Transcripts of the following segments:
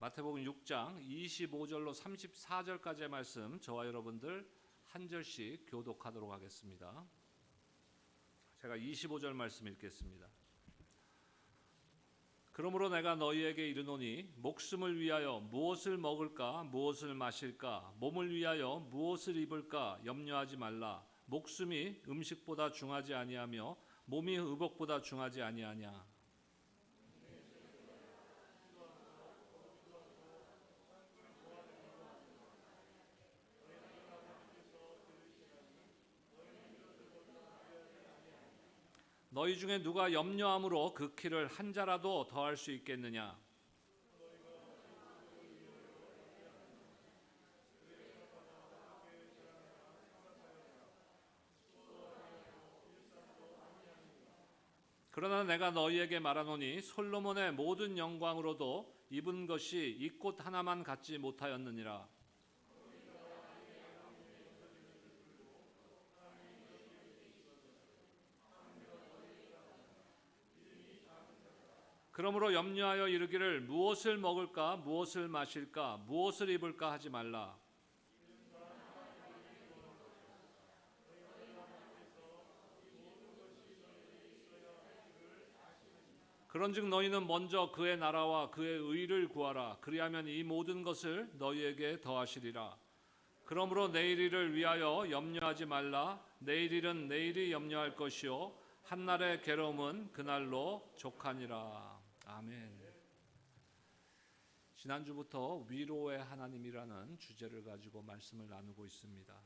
마태복음 6장 25절로 34절까지의 말씀 저와 여러분들 한 절씩 교독하도록 하겠습니다. 제가 25절 말씀 읽겠습니다. 그러므로 내가 너희에게 이르노니 목숨을 위하여 무엇을 먹을까 무엇을 마실까 몸을 위하여 무엇을 입을까 염려하지 말라. 목숨이 음식보다 중하지 아니하며 몸이 의복보다 중하지 아니하냐. 너희 중에 누가 염려함으로 그 키를 한 자라도 더할 수 있겠느냐. 그러나 내가 너희에게 말하노니 솔로몬의 모든 영광으로도 입은 것이 이 꽃 하나만 갖지 못하였느니라. 그러므로 염려하여 이르기를 무엇을 먹을까 무엇을 마실까 무엇을 입을까 하지 말라. 그런즉 너희는 먼저 그의 나라와 그의 의를 구하라. 그리하면 이 모든 것을 너희에게 더하시리라. 그러므로 내일 일을 위하여 염려하지 말라. 내일 일은 내일이 염려할 것이요 한날의 괴로움은 그날로 족하니라. 아멘. 지난주부터 위로의 하나님이라는 주제를 가지고 말씀을 나누고 있습니다.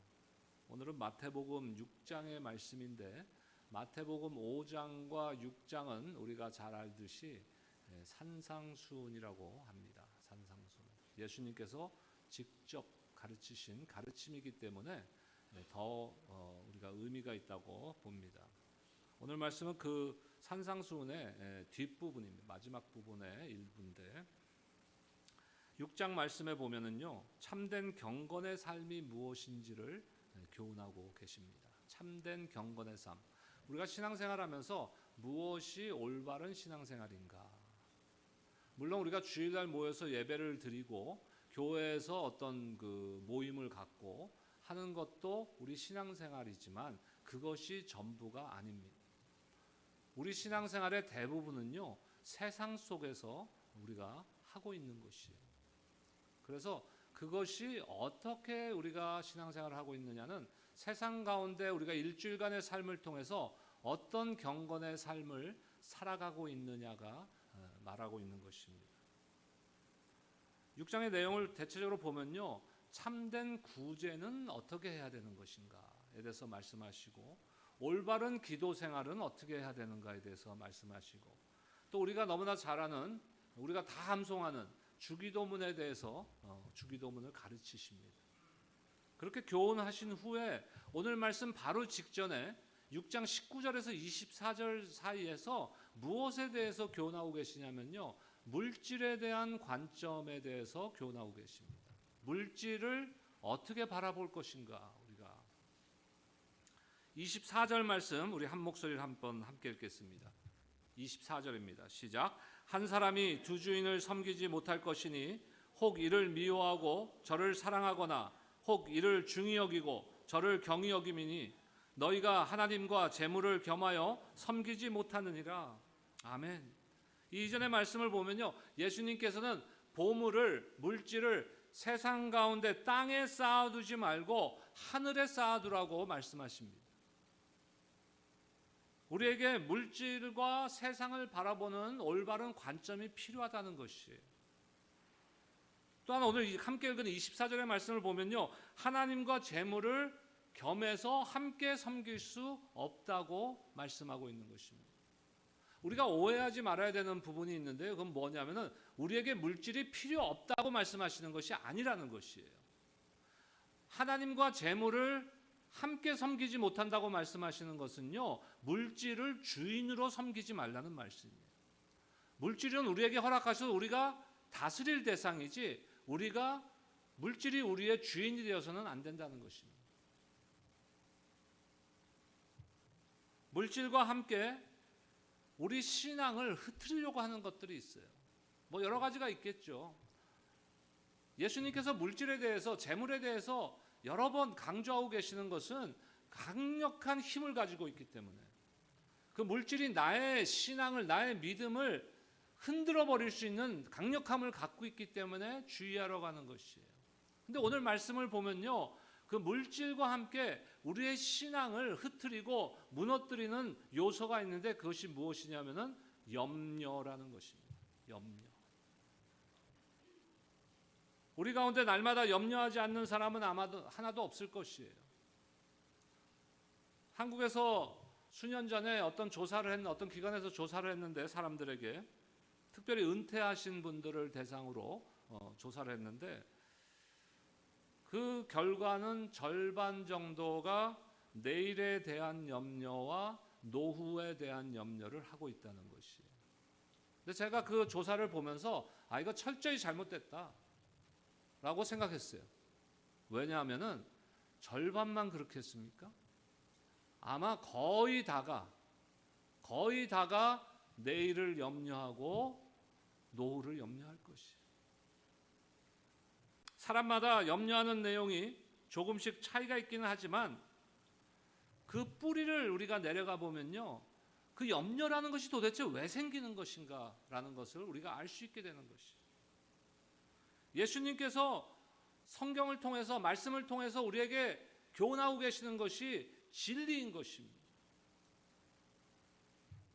오늘은 마태복음 6장의 말씀인데 마태복음 5장과 6장은 우리가 잘 알듯이 산상수훈이라고 합니다. 산상수훈. 예수님께서 직접 가르치신 가르침이기 때문에 더 우리가 의미가 있다고 봅니다. 오늘 말씀은 그 산상수훈의 뒷부분입니다. 마지막 부분의 일부인데 6장 말씀에 보면은요. 참된 경건의 삶이 무엇인지를 교훈하고 계십니다. 참된 경건의 삶. 우리가 신앙생활하면서 무엇이 올바른 신앙생활인가? 물론 우리가 주일날 모여서 예배를 드리고 교회에서 어떤 그 모임을 갖고 하는 것도 우리 신앙생활이지만 그것이 전부가 아닙니다. 우리 신앙생활의 대부분은요 세상 속에서 우리가 하고 있는 것이에요. 그래서 그것이 어떻게 우리가 신앙생활을 하고 있느냐는 세상 가운데 우리가 일주일간의 삶을 통해서 어떤 경건의 삶을 살아가고 있느냐가 말하고 있는 것입니다. 6장의 내용을 대체적으로 보면요 참된 구제는 어떻게 해야 되는 것인가에 대해서 말씀하시고 올바른 기도 생활은 어떻게 해야 되는가에 대해서 말씀하시고 또 우리가 너무나 잘 아는 우리가 다 암송하는 주기도문에 대해서 주기도문을 가르치십니다. 그렇게 교훈하신 후에 오늘 말씀 바로 직전에 6장 19절에서 24절 사이에서 무엇에 대해서 교훈하고 계시냐면요 물질에 대한 관점에 대해서 교훈하고 계십니다. 물질을 어떻게 바라볼 것인가 우리가 24절 말씀 우리 한 목소리를 한번 함께 읽겠습니다. 24절입니다. 시작. 한 사람이 두 주인을 섬기지 못할 것이니 혹 이를 미워하고 저를 사랑하거나 혹 이를 중히 여기고 저를 경히 여김이니 너희가 하나님과 재물을 겸하여 섬기지 못하느니라. 아멘. 이전의 말씀을 보면요 예수님께서는 보물을 물질을 세상 가운데 땅에 쌓아두지 말고 하늘에 쌓아두라고 말씀하십니다. 우리에게 물질과 세상을 바라보는 올바른 관점이 필요하다는 것이에요. 또한 오늘 함께 읽은 24절의 말씀을 보면요 하나님과 재물을 겸해서 함께 섬길 수 없다고 말씀하고 있는 것입니다. 우리가 오해하지 말아야 되는 부분이 있는데요 그건 뭐냐면은 우리에게 물질이 필요 없다고 말씀하시는 것이 아니라는 것이에요. 하나님과 재물을 함께 섬기지 못한다고 말씀하시는 것은요 물질을 주인으로 섬기지 말라는 말씀이에요. 물질은 우리에게 허락하셔서 우리가 다스릴 대상이지 물질이 우리의 주인이 되어서는 안 된다는 것입니다. 물질과 함께 우리 신앙을 흐트리려고 하는 것들이 있어요. 뭐 여러 가지가 있겠죠. 예수님께서 물질에 대해서, 재물에 대해서 여러 번 강조하고 계시는 것은 강력한 힘을 가지고 있기 때문에, 그 물질이 나의 신앙을, 나의 믿음을 흔들어 버릴 수 있는 강력함을 갖고 있기 때문에 주의하러 가는 것이에요. 근데 오늘 말씀을 보면요, 그 물질과 함께 우리의 신앙을 흐트리고 무너뜨리는 요소가 있는데, 그것이 무엇이냐면은 염려라는 것입니다. 염려. 우리 가운데 날마다 염려하지 않는 사람은 아마도 하나도 없을 것이에요. 한국에서 수년 전에 어떤 기관에서 조사를 했는데, 사람들에게 특별히 은퇴하신 분들을 대상으로 조사를 했는데, 그 결과는 절반 정도가 내일에 대한 염려와 노후에 대한 염려를 하고 있다는 것이에요. 근데 제가 그 조사를 보면서 이거 철저히 잘못됐다 라고 생각했어요. 왜냐하면은 절반만 그렇게 했습니까? 아마 거의 다가 내일을 염려하고 노후를 염려할 것이에요. 사람마다 염려하는 내용이 조금씩 차이가 있기는 하지만, 그 뿌리를 우리가 내려가 보면요, 그 염려라는 것이 도대체 왜 생기는 것인가라는 것을 우리가 알 수 있게 되는 것이에요. 예수님께서 성경을 통해서, 말씀을 통해서 우리에게 교훈하고 계시는 것이 진리인 것입니다.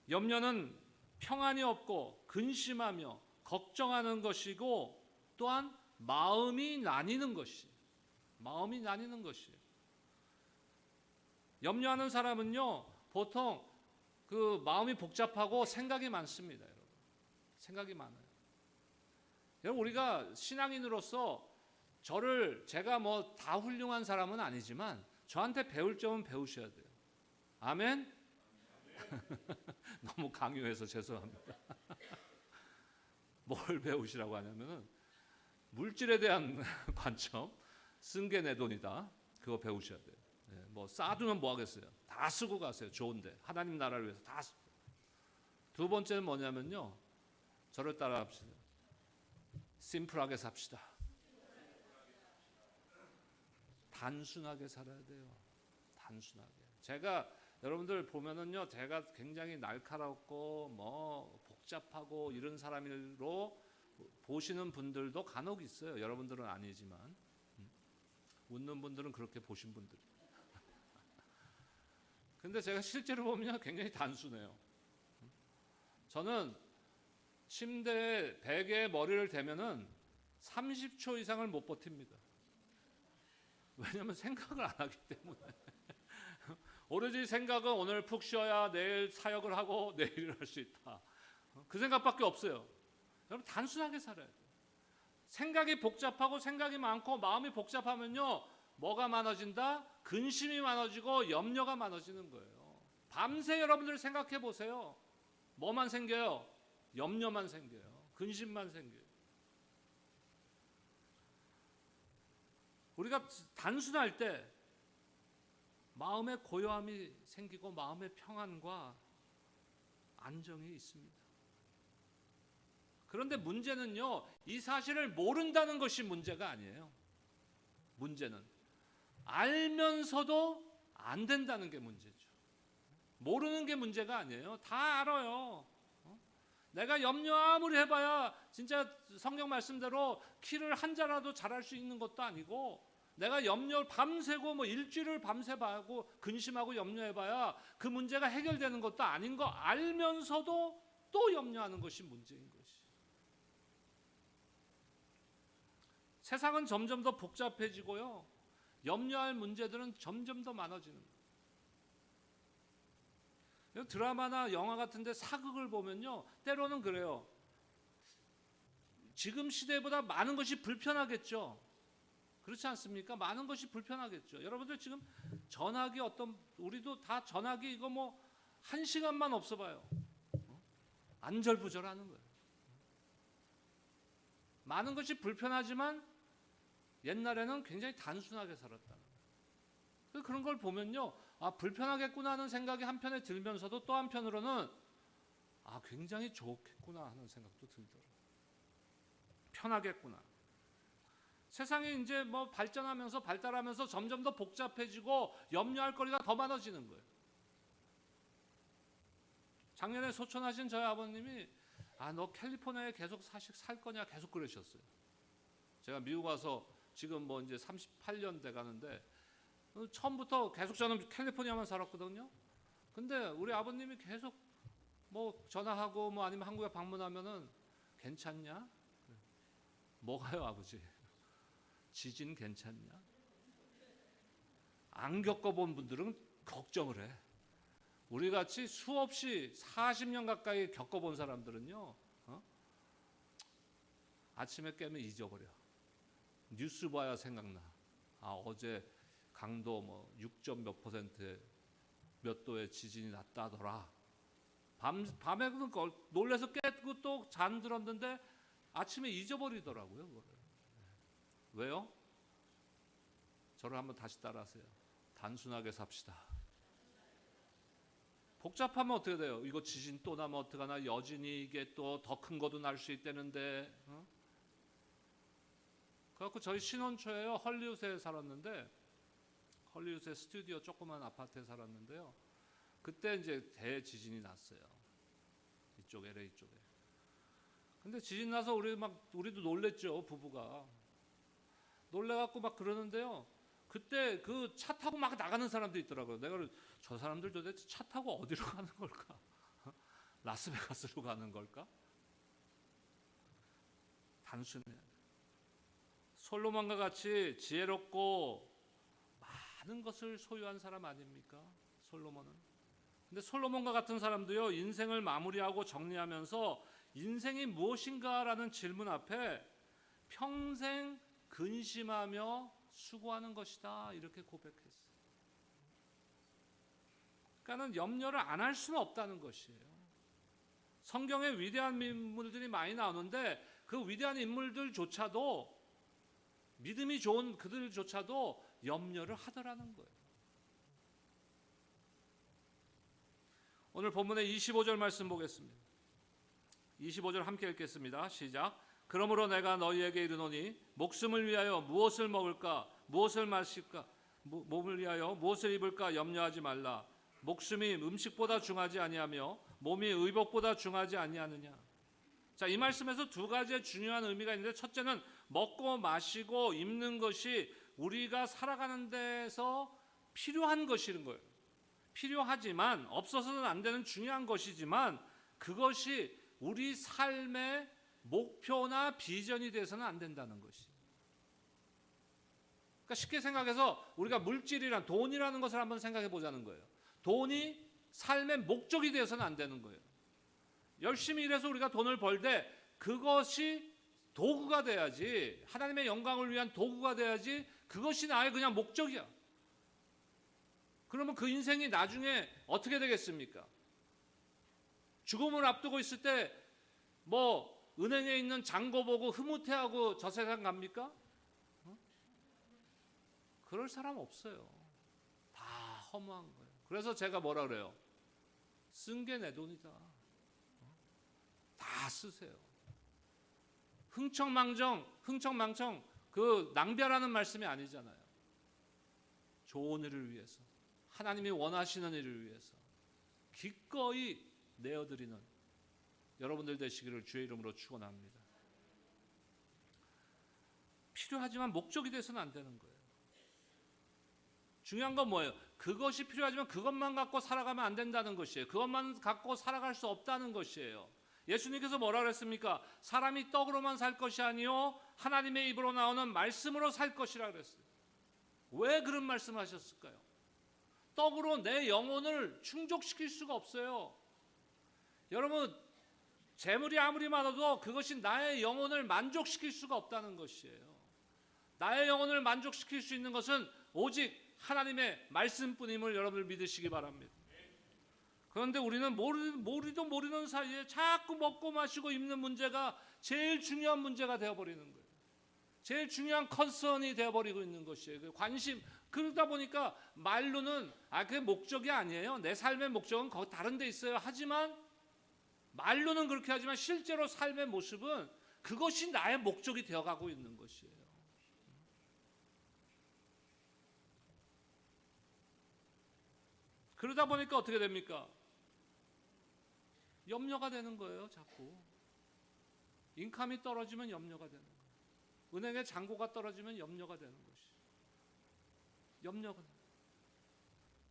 염려는 평안이 없고 근심하며 걱정하는 것이고, 또한 마음이 나뉘는 것이에요. 염려하는 사람은요, 보통 그 마음이 복잡하고 생각이 많습니다. 여러분, 생각이 많아요. 여러분, 우리가 신앙인으로서 제가 뭐 다 훌륭한 사람은 아니지만 저한테 배울 점은 배우셔야 돼요. 아멘? 너무 강요해서 죄송합니다. 뭘 배우시라고 하냐면은 물질에 대한 관점, 쓴 게 내 돈이다. 그거 배우셔야 돼요. 뭐 쌓아두면 뭐 하겠어요? 다 쓰고 가세요. 좋은데 하나님 나라를 위해서 다 쓰고. 두 번째는 뭐냐면요, 저를 따라합시다. 심플하게 삽시다. 단순하게 살아야 돼요. 단순하게. 제가 여러분들 보면은요, 제가 굉장히 날카롭고 뭐 복잡하고 이런 사람으로 보시는 분들도 간혹 있어요. 여러분들은 아니지만, 웃는 분들은 그렇게 보신 분들. 근데 제가 실제로 보면 굉장히 단순해요. 저는 침대에 베개에 머리를 대면은 30초 이상을 못 버팁니다. 왜냐하면 생각을 안 하기 때문에. 오로지 생각은 오늘 푹 쉬어야 내일 사역을 하고 내일을 할 수 있다. 그 생각밖에 없어요. 여러분, 단순하게 살아야 돼요. 생각이 복잡하고 생각이 많고 마음이 복잡하면요, 뭐가 많아진다? 근심이 많아지고 염려가 많아지는 거예요. 밤새 여러분들 생각해 보세요. 뭐만 생겨요? 염려만 생겨요. 근심만 생겨요. 우리가 단순할 때 마음의 고요함이 생기고 마음의 평안과 안정이 있습니다. 그런데 문제는요, 이 사실을 모른다는 것이 문제가 아니에요. 문제는 알면서도 안 된다는 게 문제죠. 모르는 게 문제가 아니에요. 다 알아요. 내가 염려 아무리 해봐야 진짜 성경 말씀대로 키를 한 자라도 잘할 수 있는 것도 아니고, 내가 염려 밤새고 뭐 일주일을 밤새봐고 근심하고 염려해봐야 그 문제가 해결되는 것도 아닌 거 알면서도 또 염려하는 것이 문제인 것이. 세상은 점점 더 복잡해지고요, 염려할 문제들은 점점 더 많아지는 거예요. 드라마나 영화 같은데 사극을 보면요, 때로는 그래요. 지금 시대보다 많은 것이 불편하겠죠. 그렇지 않습니까? 많은 것이 불편하겠죠. 여러분들 지금 전화기 우리도 다 전화기 이거 뭐 1시간만 없어 봐요. 안절부절하는 거예요. 많은 것이 불편하지만 옛날에는 굉장히 단순하게 살았다. 그런 걸 보면요, 불편하겠구나 하는 생각이 한편에 들면서도 또 한편으로는 굉장히 좋겠구나 하는 생각도 들더라고요. 편하겠구나. 세상이 이제 뭐 발달하면서 점점 더 복잡해지고 염려할 거리가 더 많아지는 거예요. 작년에 소천하신 저희 아버님이 너 캘리포니아에 계속 살 거냐 계속 그러셨어요. 제가 미국 와서 지금 뭐 이제 38년 돼 가는데 처음부터 계속 저는 캘리포니아만 살았거든요. 근데 우리 아버님이 계속 뭐 전화하고 뭐 아니면 한국에 방문하면은 괜찮냐? 뭐가요, 아버지? 지진 괜찮냐? 안 겪어본 분들은 걱정을 해. 우리 같이 수없이 40년 가까이 겪어본 사람들은요, 아침에 깨면 잊어버려. 뉴스 봐야 생각나. 어제 강도 뭐 6점 몇 퍼센트 몇 도의 지진이 났다더라. 밤에 놀래서 깨고 또 잠들었는데 아침에 잊어버리더라고요, 그거를. 왜요? 저를 한번 다시 따라하세요. 단순하게 삽시다. 복잡하면 어떻게 돼요? 이거 지진 또 나면 어떡하나? 여진이 이게 또 더 큰 것도 날 수 있다는데. 그래갖고 저희 신혼 초에요, 헐리우드에 살았는데, 헐리우드의 스튜디오 조그만 아파트에 살았는데요. 그때 이제 대지진이 났어요. 이쪽 LA 쪽에. 근데 지진 나서 우리도 놀랬죠, 부부가. 놀래갖고 막 그러는데요. 그때 그 차 타고 막 나가는 사람도 있더라고요. 내가 저 사람들 도대체 차 타고 어디로 가는 걸까? 라스베가스로 가는 걸까? 단순해야 돼. 솔로몬과 같이 지혜롭고 많은 것을 소유한 사람 아닙니까? 솔로몬은. 근데 솔로몬과 같은 사람도요, 인생을 마무리하고 정리하면서 인생이 무엇인가라는 질문 앞에 평생 근심하며 수고하는 것이다, 이렇게 고백했어요. 그러니까는 염려를 안 할 수는 없다는 것이에요. 성경에 위대한 인물들이 많이 나오는데 그 위대한 인물들조차도, 믿음이 좋은 그들조차도 염려를 하더라는 거예요. 오늘 본문의 25절 말씀 보겠습니다. 25절 함께 읽겠습니다. 시작. 그러므로 내가 너희에게 이르노니 목숨을 위하여 무엇을 먹을까, 무엇을 마실까, 몸을 위하여 무엇을 입을까 염려하지 말라. 목숨이 음식보다 중하지 아니하며 몸이 의복보다 중하지 아니하느냐. 자, 이 말씀에서 두 가지의 중요한 의미가 있는데, 첫째는 먹고 마시고 입는 것이 우리가 살아가는 데서 필요한 것인 거예요. 필요하지만, 없어서는 안 되는 중요한 것이지만, 그것이 우리 삶의 목표나 비전이 돼서는 안 된다는 것이. 그러니까 쉽게 생각해서 우리가 물질이란, 돈이라는 것을 한번 생각해 보자는 거예요. 돈이 삶의 목적이 되어서는 안 되는 거예요. 열심히 일해서 우리가 돈을 벌되 그것이 도구가 돼야지, 하나님의 영광을 위한 도구가 돼야지, 그것이 나의 그냥 목적이야. 그러면 그 인생이 나중에 어떻게 되겠습니까? 죽음을 앞두고 있을 때 뭐 은행에 있는 잔고 보고 흐뭇해하고 저 세상 갑니까? 그럴 사람 없어요. 다 허무한 거예요. 그래서 제가 뭐라 그래요? 쓴 게 내 돈이다. 다 쓰세요. 흥청망청 그 낭비하라는 말씀이 아니잖아요. 좋은 일을 위해서, 하나님이 원하시는 일을 위해서 기꺼이 내어드리는 여러분들 되시기를 주의 이름으로 축원합니다. 필요하지만 목적이 돼서는 안 되는 거예요. 중요한 건 뭐예요? 그것이 필요하지만 그것만 갖고 살아가면 안 된다는 것이에요. 그것만 갖고 살아갈 수 없다는 것이에요. 예수님께서 뭐라 그랬습니까? 사람이 떡으로만 살 것이 아니요 하나님의 입으로 나오는 말씀으로 살 것이라 그랬어요. 왜 그런 말씀하셨을까요? 떡으로 내 영혼을 충족시킬 수가 없어요. 여러분, 재물이 아무리 많아도 그것이 나의 영혼을 만족시킬 수가 없다는 것이에요. 나의 영혼을 만족시킬 수 있는 것은 오직 하나님의 말씀뿐임을 여러분들 믿으시기 바랍니다. 그런데 우리는 모르도 모르는 사이에 자꾸 먹고 마시고 입는 문제가 제일 중요한 문제가 되어버리는 거예요. 제일 중요한 컨선이 되어버리고 있는 것이에요. 관심. 그러다 보니까 말로는 그게 목적이 아니에요. 내 삶의 목적은 거기 다른 데 있어요. 하지만 말로는 그렇게 하지만 실제로 삶의 모습은 그것이 나의 목적이 되어가고 있는 것이에요. 그러다 보니까 어떻게 됩니까? 염려가 되는 거예요. 자꾸 인컴이 떨어지면 염려가 되는 거예요. 은행의 잔고가 떨어지면 염려가 되는 것이. 염려가.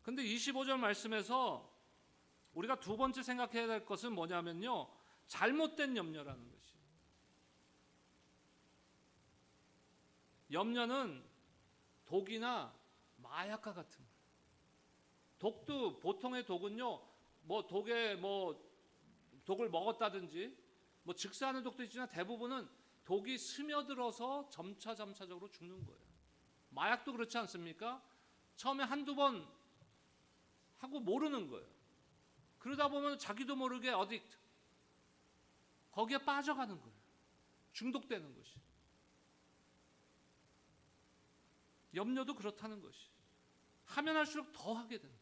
근데 25절 말씀에서 우리가 두 번째 생각해야 될 것은 뭐냐면요, 잘못된 염려라는 것이. 염려는 독이나 마약과 같은 거예요. 독도, 보통의 독은요, 독을 먹었다든지 즉사하는 독도 있지만 대부분은 독이 스며들어서 점차적으로 죽는 거예요. 마약도 그렇지 않습니까? 처음에 한두 번 하고 모르는 거예요. 그러다 보면 자기도 모르게 거기에 빠져가는 거예요. 중독되는 것이. 염려도 그렇다는 것이. 하면 할수록 더 하게 된다.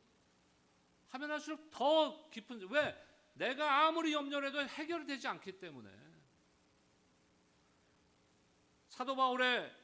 하면 할수록 더 깊은. 왜? 내가 아무리 염려를 해도 해결되지 않기 때문에. 사도 바울의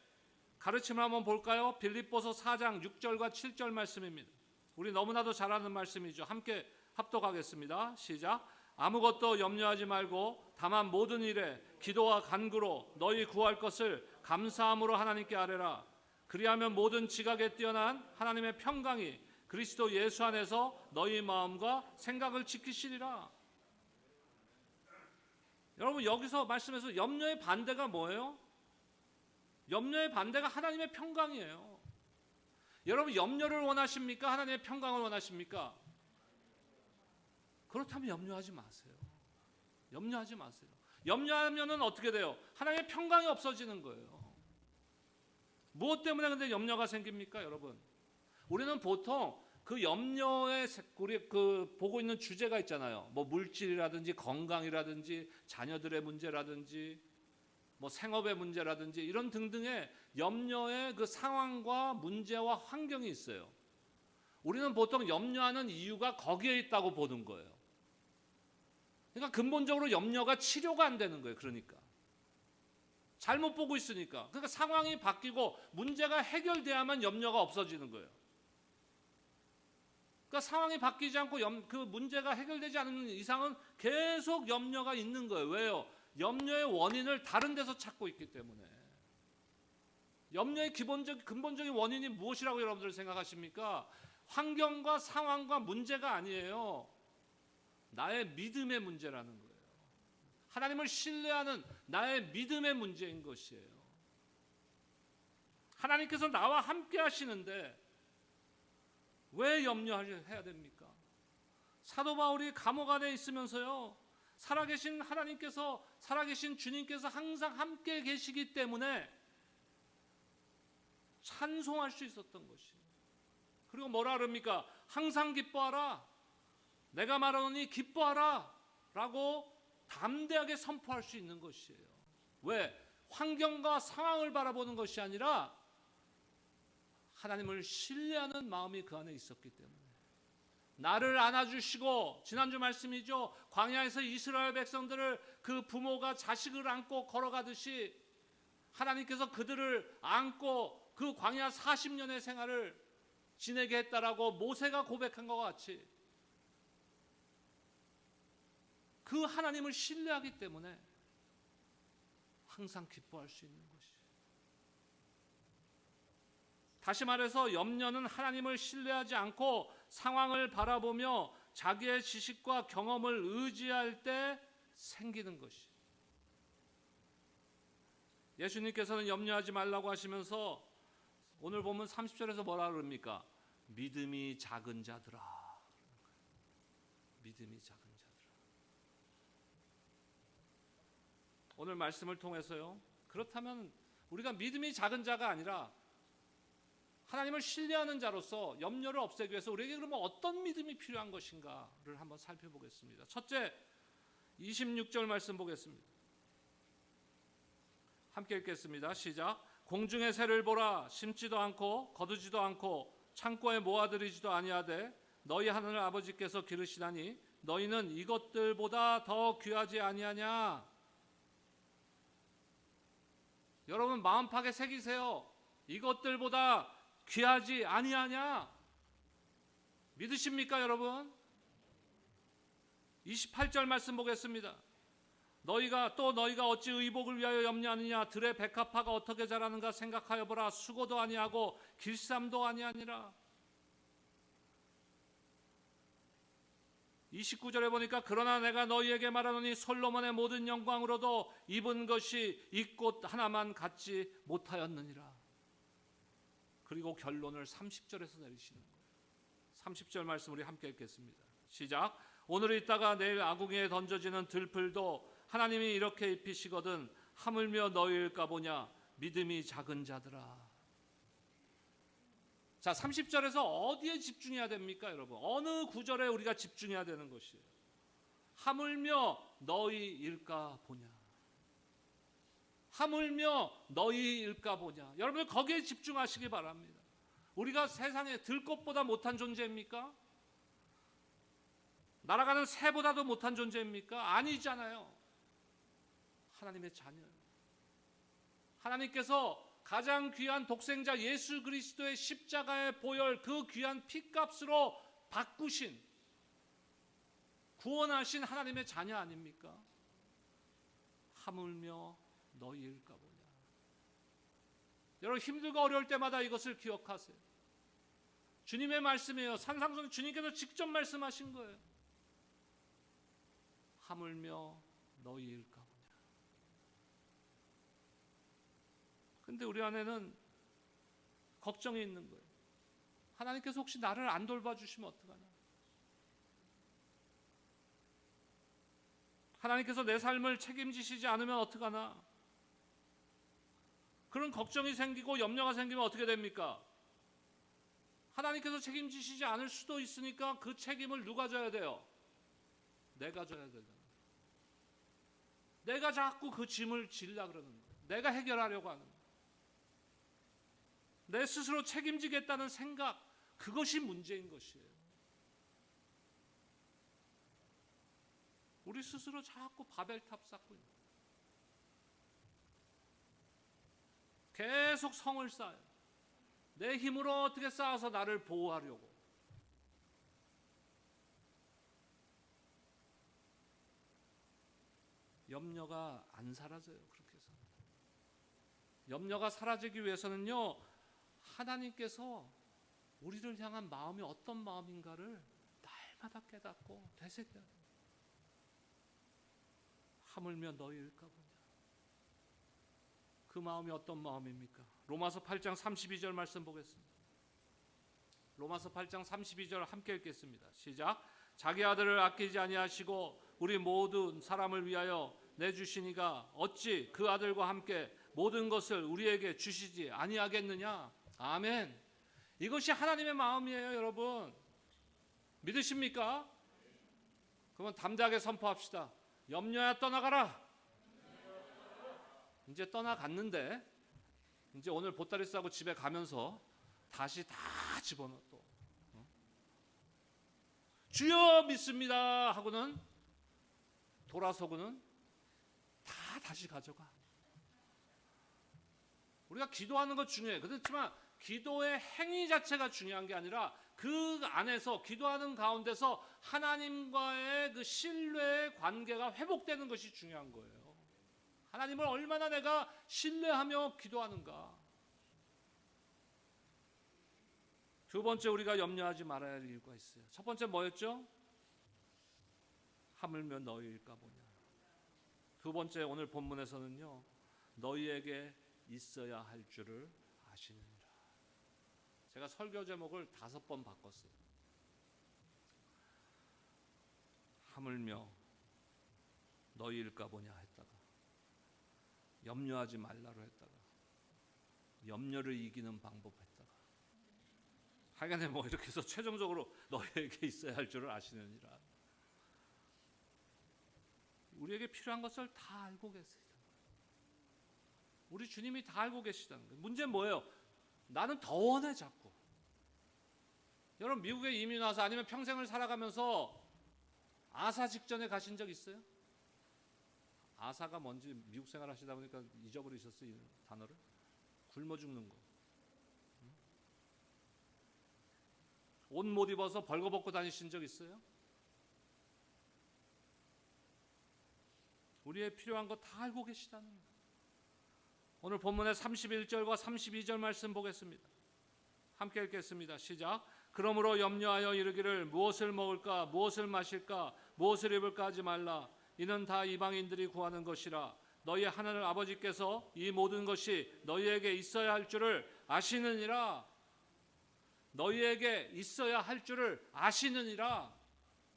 가르침을 한번 볼까요? 빌립보서 4장 6절과 7절 말씀입니다. 우리 너무나도 잘 아는 말씀이죠. 함께 합독하겠습니다. 시작. 아무것도 염려하지 말고 다만 모든 일에 기도와 간구로 너희 구할 것을 감사함으로 하나님께 아뢰라. 그리하면 모든 지각에 뛰어난 하나님의 평강이 그리스도 예수 안에서 너희 마음과 생각을 지키시리라. 여러분, 여기서 말씀에서 염려의 반대가 뭐예요? 염려의 반대가 하나님의 평강이에요. 여러분, 염려를 원하십니까? 하나님의 평강을 원하십니까? 그렇다면 염려하지 마세요. 염려하지 마세요. 염려하면은 어떻게 돼요? 하나님의 평강이 없어지는 거예요. 무엇 때문에 근데 염려가 생깁니까, 여러분? 우리는 보통 그 염려에 우리 보고 있는 주제가 있잖아요. 물질이라든지 건강이라든지 자녀들의 문제라든지 생업의 문제라든지 이런 등등의 염려의 그 상황과 문제와 환경이 있어요. 우리는 보통 염려하는 이유가 거기에 있다고 보는 거예요. 그러니까 근본적으로 염려가 치료가 안 되는 거예요. 그러니까 잘못 보고 있으니까. 그러니까 상황이 바뀌고 문제가 해결돼야만 염려가 없어지는 거예요. 그러니까 상황이 바뀌지 않고 그 문제가 해결되지 않는 이상은 계속 염려가 있는 거예요. 왜요? 염려의 원인을 다른 데서 찾고 있기 때문에. 염려의 근본적인 원인이 무엇이라고 여러분들 생각하십니까? 환경과 상황과 문제가 아니에요. 나의 믿음의 문제라는 거예요. 하나님을 신뢰하는 나의 믿음의 문제인 것이에요. 하나님께서 나와 함께 하시는데 왜 염려해야 됩니까? 사도 바울이 감옥 안에 있으면서요, 살아계신 하나님께서, 살아계신 주님께서 항상 함께 계시기 때문에 찬송할 수 있었던 것이에요. 그리고 뭐라 그럽니까? 항상 기뻐하라. 내가 말하노니 기뻐하라. 라고 담대하게 선포할 수 있는 것이에요. 왜? 환경과 상황을 바라보는 것이 아니라 하나님을 신뢰하는 마음이 그 안에 있었기 때문에. 나를 안아주시고, 지난주 말씀이죠, 광야에서 이스라엘 백성들을 그 부모가 자식을 안고 걸어가듯이 하나님께서 그들을 안고 그 광야 40년의 생활을 지내게 했다라고 모세가 고백한 것 같이 그 하나님을 신뢰하기 때문에 항상 기뻐할 수 있는 것이. 다시 말해서 염려는 하나님을 신뢰하지 않고 상황을 바라보며 자기의 지식과 경험을 의지할 때 생기는 것이. 예수님께서는 염려하지 말라고 하시면서 오늘 보면 30절에서 뭐라 그럽니까? 믿음이 작은 자들아. 믿음이 작은 자들아. 오늘 말씀을 통해서요, 그렇다면 우리가 믿음이 작은 자가 아니라 하나님을 신뢰하는 자로서 염려를 없애기 위해서 우리에게 그러면 어떤 믿음이 필요한 것인가를 한번 살펴보겠습니다. 첫째, 26절 말씀 보겠습니다. 함께 읽겠습니다. 시작. 공중의 새를 보라. 심지도 않고 거두지도 않고 창고에 모아들이지도 아니하되 너희 하늘 아버지께서 기르시나니 너희는 이것들보다 더 귀하지 아니하냐. 여러분, 마음팍에 새기세요. 이것들보다 귀하지 아니하냐. 믿으십니까, 여러분? 28절 말씀 보겠습니다. 너희가 어찌 의복을 위하여 염려하느냐? 들의 백합화가 어떻게 자라는가 생각하여 보라. 수고도 아니하고 길쌈도 아니하니라. 29절에 보니까 그러나 내가 너희에게 말하노니 솔로몬의 모든 영광으로도 입은 것이 이 꽃 하나만 갖지 못하였느니라. 그리고 결론을 30절에서 내리시는 거예요. 30절 말씀 우리 함께 읽겠습니다. 시작. 오늘 있다가 내일 아궁이에 던져지는 들풀도 하나님이 이렇게 입히시거든 하물며 너희일까 보냐 믿음이 작은 자들아. 자, 30절에서 어디에 집중해야 됩니까, 여러분? 어느 구절에 우리가 집중해야 되는 것이에요? 하물며 너희일까 보냐. 하물며 너희일까 보냐. 여러분 거기에 집중하시기 바랍니다. 우리가 세상에 들꽃보다 못한 존재입니까? 날아가는 새보다도 못한 존재입니까? 아니잖아요. 하나님의 자녀예요. 하나님께서 가장 귀한 독생자 예수 그리스도의 십자가의 보혈, 그 귀한 피값으로 바꾸신, 구원하신 하나님의 자녀 아닙니까? 하물며 너희일까 보냐. 여러분 힘들고 어려울 때마다 이것을 기억하세요. 주님의 말씀이에요. 산상수훈 주님께서 직접 말씀하신 거예요. 하물며 너희일까 보냐. 근데 우리 안에는 걱정이 있는 거예요. 하나님께서 혹시 나를 안 돌봐주시면 어떡하나. 하나님께서 내 삶을 책임지시지 않으면 어떡하나. 그런 걱정이 생기고 염려가 생기면 어떻게 됩니까? 하나님께서 책임지시지 않을 수도 있으니까 그 책임을 누가 져야 돼요? 내가 져야 되잖아. 내가 자꾸 그 짐을 지려고 그러는 거예요. 내가 해결하려고 하는 거예요. 내 스스로 책임지겠다는 생각, 그것이 문제인 것이에요. 우리 스스로 자꾸 바벨탑 쌓고 있는 거예요. 계속 성을 쌓아요. 내 힘으로 어떻게 쌓아서 나를 보호하려고. 염려가 안 사라져요. 그렇게 해서 염려가 사라지기 위해서는요, 하나님께서 우리를 향한 마음이 어떤 마음인가를 날마다 깨닫고 되새겨야 돼요. 하물며 너희일까 보냐. 그 마음이 어떤 마음입니까? 로마서 8장 32절 말씀 보겠습니다. 로마서 8장 32절 함께 읽겠습니다. 시작. 자기 아들을 아끼지 아니하시고 우리 모든 사람을 위하여 내주시니가 어찌 그 아들과 함께 모든 것을 우리에게 주시지 아니하겠느냐. 아멘. 이것이 하나님의 마음이에요, 여러분. 믿으십니까? 그러면 담대하게 선포합시다. 염려야 떠나가라. 이제 떠나갔는데 이제 오늘 보따리 싸고 집에 가면서 다시 다 집어넣어 또. 주여 믿습니다 하고는 돌아서고는 다 다시 가져가. 우리가 기도하는 것 중요해요. 그렇지만 기도의 행위 자체가 중요한 게 아니라 그 안에서 기도하는 가운데서 하나님과의 그 신뢰의 관계가 회복되는 것이 중요한 거예요. 하나님을 얼마나 내가 신뢰하며 기도하는가. 두 번째 우리가 염려하지 말아야 할 이유가 있어요. 첫 번째 뭐였죠? 하물며 너희일까 보냐. 두 번째 오늘 본문에서는요, 너희에게 있어야 할 줄을 아시느니라. 제가 설교 제목을 5번 바꿨어요. 하물며 너희일까 보냐 했다가, 염려하지 말라로 했다가, 염려를 이기는 방법 했다가, 하여간에 뭐 이렇게 해서 최종적으로 너희에게 있어야 할 줄을 아시느니라. 우리에게 필요한 것을 다 알고 계세요. 우리 주님이 다 알고 계시다는 거예요. 문제는 뭐예요? 나는 더 원해 자꾸. 여러분 미국에 이민 와서 아니면 평생을 살아가면서 아사 직전에 가신 적 있어요? 아사가 뭔지 미국 생활 하시다 보니까 잊어버리셨어요, 이 단어를. 굶어 죽는 거. 옷 못 입어서 벌거벗고 다니신 적 있어요? 우리의 필요한 거 다 알고 계시다는 거예요. 오늘 본문의 31절과 32절 말씀 보겠습니다. 함께 읽겠습니다. 시작. 그러므로 염려하여 이르기를 무엇을 먹을까 무엇을 마실까 무엇을 입을까 하지 말라. 이는 다 이방인들이 구하는 것이라. 너희 하늘 아버지께서 이 모든 것이 너희에게 있어야 할 줄을 아시느니라. 너희에게 있어야 할 줄을 아시느니라.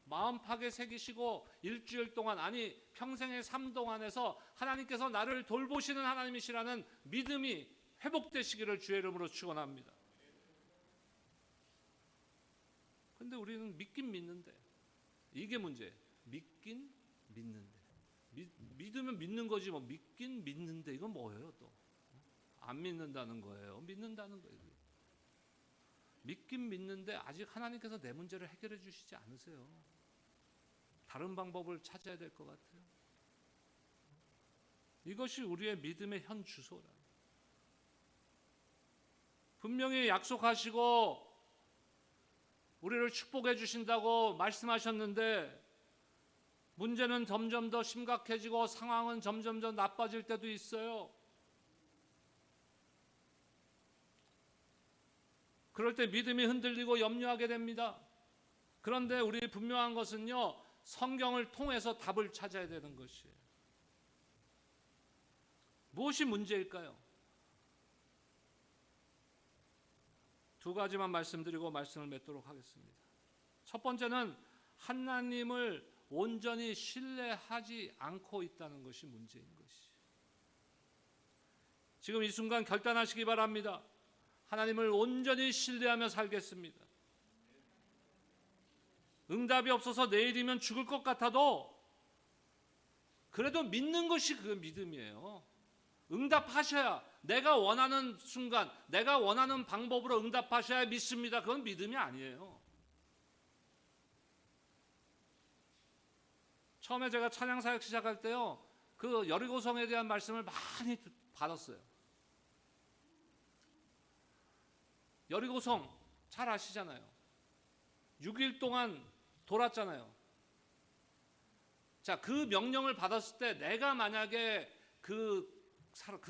마음팍에 새기시고 일주일 동안, 아니 평생의 삶 동안에서 하나님께서 나를 돌보시는 하나님이시라는 믿음이 회복되시기를 주의 이름으로 축원합니다. 근데 우리는 믿긴 믿는데, 이게 문제예요. 믿긴 믿는데, 믿으면 믿는 거지 뭐 믿긴 믿는데 이건 뭐예요? 또 안 믿는다는 거예요? 믿는다는 거예요? 믿긴 믿는데 아직 하나님께서 내 문제를 해결해 주시지 않으세요. 다른 방법을 찾아야 될 것 같아요. 이것이 우리의 믿음의 현 주소라. 분명히 약속하시고 우리를 축복해 주신다고 말씀하셨는데 문제는 점점 더 심각해지고 상황은 점점 더 나빠질 때도 있어요. 그럴 때 믿음이 흔들리고 염려하게 됩니다. 그런데 우리 분명한 것은요, 성경을 통해서 답을 찾아야 되는 것이에요. 무엇이 문제일까요? 두 가지만 말씀드리고 말씀을 맺도록 하겠습니다. 첫 번째는 하나님을 온전히 신뢰하지 않고 있다는 것이 문제인 것이. 지금 이 순간 결단하시기 바랍니다. 하나님을 온전히 신뢰하며 살겠습니다. 응답이 없어서 내일이면 죽을 것 같아도 그래도 믿는 것이 그 믿음이에요. 응답하셔야, 내가 원하는 순간, 내가 원하는 방법으로 응답하셔야 믿습니다. 그건 믿음이 아니에요. 처음에 제가 찬양사역 시작할 때요, 그 여리고성에 대한 말씀을 많이 받았어요. 여리고성 잘 아시잖아요. 6일 동안 돌았잖아요. 자, 그 명령을 받았을 때 내가 만약에 그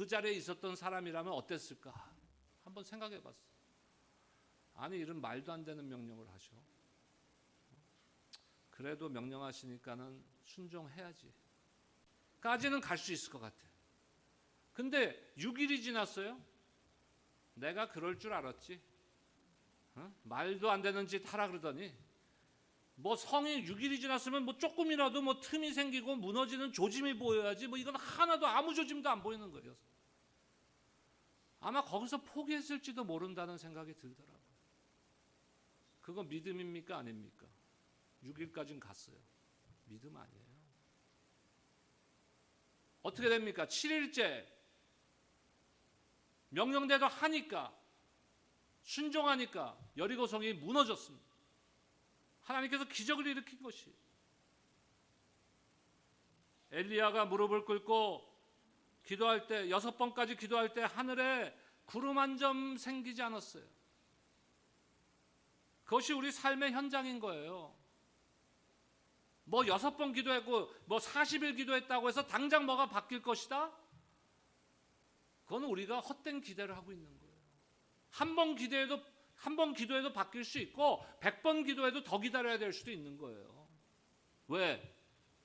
자리에 있었던 사람이라면 어땠을까? 한번 생각해 봤어요. 아니, 이런 말도 안 되는 명령을 하셔. 그래도 명령하시니까는 순종해야지 까지는 갈 수 있을 것 같아. 근데 6일이 지났어요. 내가 그럴 줄 알았지. 말도 안 되는 짓 하라 그러더니 뭐 성이 6일이 지났으면 뭐 조금이라도 뭐 틈이 생기고 무너지는 조짐이 보여야지, 뭐 이건 하나도 아무 조짐도 안 보이는 거예요. 아마 거기서 포기했을지도 모른다는 생각이 들더라고요. 그거 믿음입니까 아닙니까? 6일까지는 갔어요. 믿음 아니에요. 어떻게 됩니까? 7일째 명령대로 하니까, 순종하니까 여리고성이 무너졌습니다. 하나님께서 기적을 일으킨 것이. 엘리야가 무릎을 꿇고 기도할 때, 6번까지 기도할 때 하늘에 구름 한 점 생기지 않았어요. 그것이 우리 삶의 현장인 거예요. 뭐 6번 기도했고 뭐 40일 기도했다고 해서 당장 뭐가 바뀔 것이다? 그건 우리가 헛된 기대를 하고 있는 거예요. 한 번 기도해도 바뀔 수 있고 100번 기도해도 더 기다려야 될 수도 있는 거예요. 왜?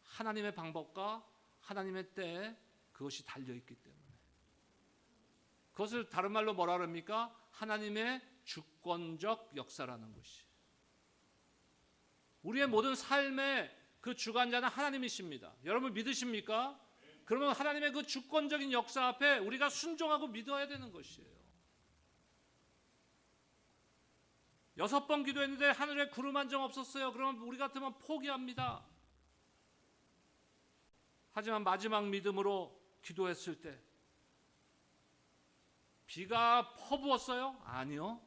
하나님의 방법과 하나님의 때에 그것이 달려있기 때문에. 그것을 다른 말로 뭐라 그럽니까? 하나님의 주권적 역사라는 것이. 우리의 모든 삶의 그 주관자는 하나님이십니다. 여러분 믿으십니까? 그러면 하나님의 그 주권적인 역사 앞에 우리가 순종하고 믿어야 되는 것이에요. 6번 기도했는데 하늘에 구름 한 점 없었어요. 그러면 우리 같으면 포기합니다. 하지만 마지막 믿음으로 기도했을 때 비가 퍼부었어요? 아니요.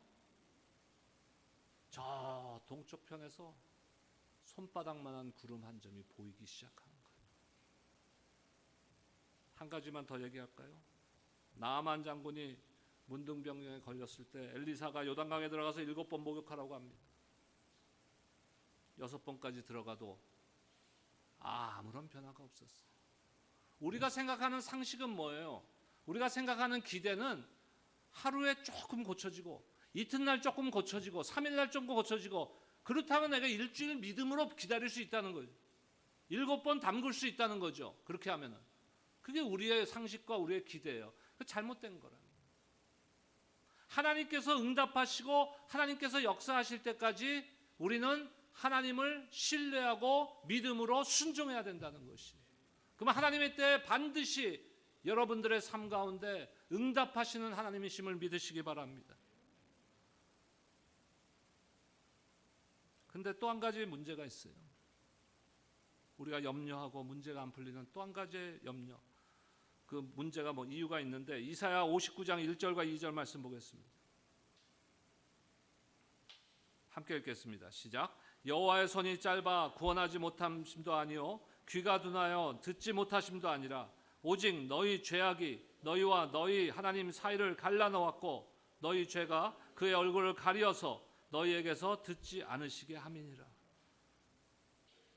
저 동쪽 편에서 손바닥만한 구름 한 점이 보이기 시작하는 거예요. 한 가지만 더 얘기할까요? 나아만 장군이 문둥병에 걸렸을 때 엘리사가 요단강에 들어가서 7번 목욕하라고 합니다. 6번까지 들어가도 아무런 변화가 없었어요. 우리가 생각하는 상식은 뭐예요? 우리가 생각하는 기대는 하루에 조금 고쳐지고 이튿날 조금 고쳐지고 3일날 조금 고쳐지고 그렇다면 내가 일주일 믿음으로 기다릴 수 있다는 거죠. 7번 담글 수 있다는 거죠. 그렇게 하면은. 그게 우리의 상식과 우리의 기대예요. 그 잘못된 거라는 거예요. 하나님께서 응답하시고 하나님께서 역사하실 때까지 우리는 하나님을 신뢰하고 믿음으로 순종해야 된다는 것이에요. 그러면 하나님의 때에 반드시 여러분들의 삶 가운데 응답하시는 하나님이심을 믿으시기 바랍니다. 근데 또 한 가지 문제가 있어요. 우리가 염려하고 문제가 안 풀리는 또 한 가지의 염려. 그 문제가 이유가 있는데 이사야 59장 1절과 2절 말씀 보겠습니다. 함께 읽겠습니다. 시작. 여호와의 손이 짧아 구원하지 못함심도 아니요 귀가 둔하여 듣지 못하심도 아니라 오직 너희 죄악이 너희와 너희 하나님 사이를 갈라놓았고 너희 죄가 그의 얼굴을 가리어서 너희에게서 듣지 않으시게 함이니라.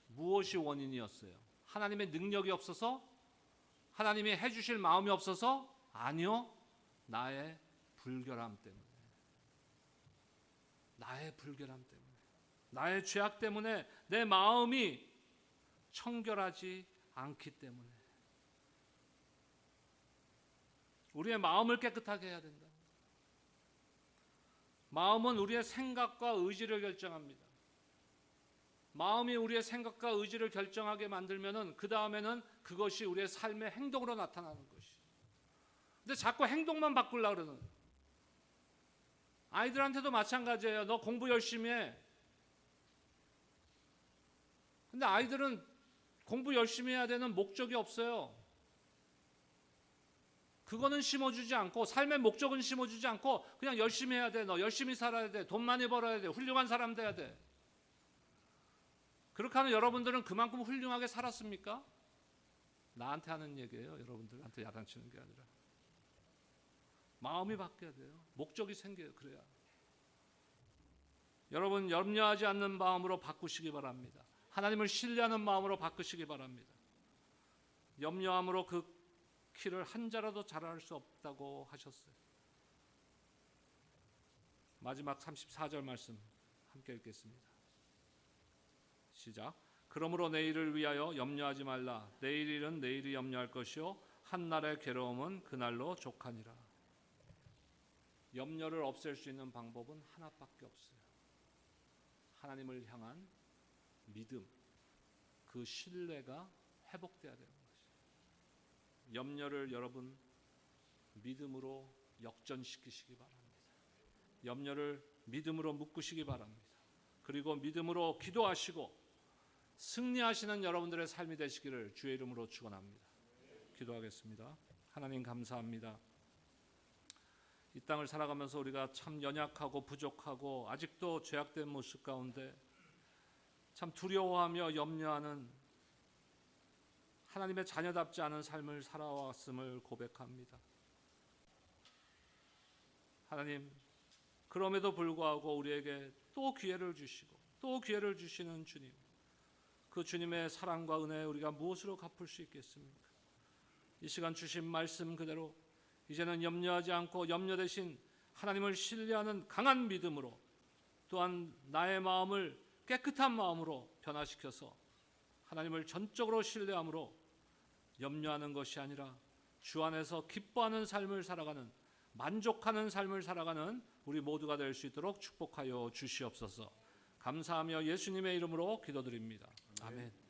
무엇이 원인이었어요? 하나님의 능력이 없어서? 하나님이 해주실 마음이 없어서? 아니요. 나의 불결함 때문에. 나의 불결함 때문에. 나의 죄악 때문에 내 마음이 청결하지 않기 때문에. 우리의 마음을 깨끗하게 해야 된다. 마음은 우리의 생각과 의지를 결정합니다. 마음이 우리의 생각과 의지를 결정하게 만들면은 그 다음에는 그것이 우리의 삶의 행동으로 나타나는 것이. 근데 자꾸 행동만 바꾸려고 그러는. 아이들한테도 마찬가지예요. 너 공부 열심히 해. 근데 아이들은 공부 열심히 해야 되는 목적이 없어요. 그거는 심어주지 않고 삶의 목적은 심어주지 않고 그냥 열심히 해야 돼. 너 열심히 살아야 돼. 돈 많이 벌어야 돼. 훌륭한 사람 돼야 돼. 그렇게 하는 여러분들은 그만큼 훌륭하게 살았습니까? 나한테 하는 얘기예요. 여러분들한테 야단치는 게 아니라. 마음이 바뀌어야 돼요. 목적이 생겨요. 그래야. 여러분 염려하지 않는 마음으로 바꾸시기 바랍니다. 하나님을 신뢰하는 마음으로 바꾸시기 바랍니다. 염려함으로 그 키를 한 자라도 자랄 수 없다고 하셨어요. 마지막 34절 말씀 함께 읽겠습니다. 시작. 그러므로 내일을 위하여 염려하지 말라. 내일 일은 내일이 염려할 것이요 한날의 괴로움은 그날로 족하니라. 염려를 없앨 수 있는 방법은 하나밖에 없어요. 하나님을 향한 믿음, 그 신뢰가 회복돼야 되는 것이에요. 염려를 여러분 믿음으로 역전시키시기 바랍니다. 염려를 믿음으로 묶으시기 바랍니다. 그리고 믿음으로 기도하시고 승리하시는 여러분들의 삶이 되시기를 주의 이름으로 축원합니다. 기도하겠습니다. 하나님 감사합니다. 이 땅을 살아가면서 우리가 참 연약하고 부족하고 아직도 죄악된 모습 가운데 참 두려워하며 염려하는 하나님의 자녀답지 않은 삶을 살아왔음을 고백합니다. 하나님, 그럼에도 불구하고 우리에게 또 기회를 주시고 또 기회를 주시는 주님, 그 주님의 사랑과 은혜 우리가 무엇으로 갚을 수 있겠습니까? 이 시간 주신 말씀 그대로 이제는 염려하지 않고 염려 대신 하나님을 신뢰하는 강한 믿음으로 또한 나의 마음을 깨끗한 마음으로 변화시켜서 하나님을 전적으로 신뢰함으로 염려하는 것이 아니라 주 안에서 기뻐하는 삶을 살아가는 만족하는 삶을 살아가는 우리 모두가 될 수 있도록 축복하여 주시옵소서. 감사하며 예수님의 이름으로 기도드립니다. 아멘.